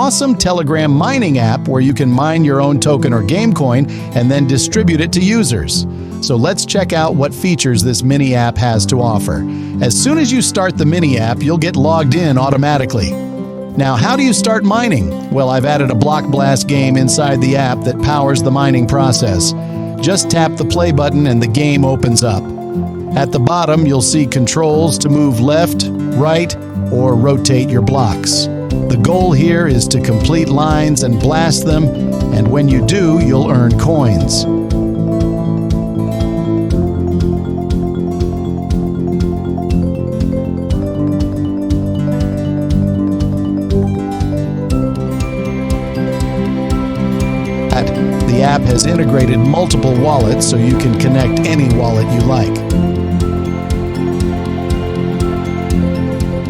awesome Telegram mining app where you can mine your own token or game coin and then distribute it to users. So let's check out what features this mini app has to offer. As soon as you start the mini app, you'll get logged in automatically. Now, how do you start mining? Well, I've added a BlockBlast game inside the app that powers the mining process. Just tap the play button and the game opens up. At the bottom, you'll see controls to move left, right, or rotate your blocks. The goal here is to complete lines and blast them, and when you do, you'll earn coins. The app has integrated multiple wallets so you can connect any wallet you like.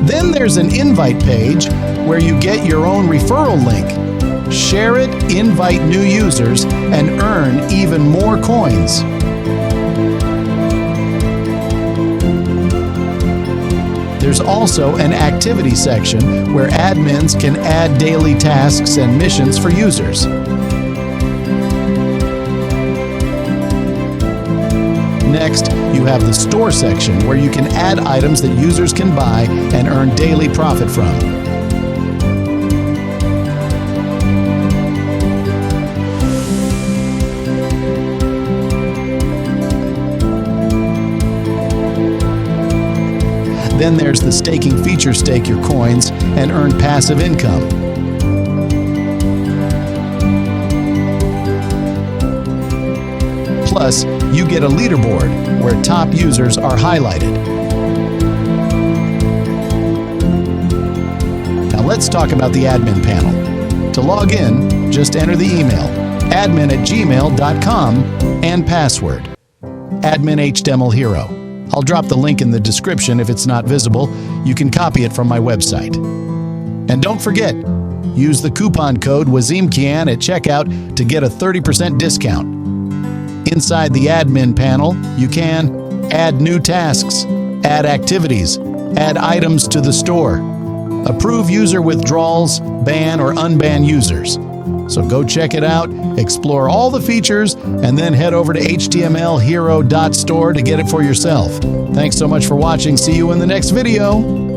Then there's an invite page where you get your own referral link. Share it, invite new users, and earn even more coins. There's also an activity section where admins can add daily tasks and missions for users. Next, you have the store section where you can add items that users can buy and earn daily profit from. Then there's the staking feature: stake your coins and earn passive income. Plus, you get a leaderboard where top users are highlighted. Now let's talk about the admin panel. To log in, just enter the email, admin@gmail.com, and password, admin_HTML_hero. I'll drop the link in the description if it's not visible. You can copy it from my website. And don't forget, use the coupon code WazimKian at checkout to get a 30% discount. Inside the admin panel, you can add new tasks, add activities, add items to the store, approve user withdrawals, ban or unban users. So go check it out, explore all the features, and then head over to htmlhero.store to get it for yourself. Thanks so much for watching. See you in the next video.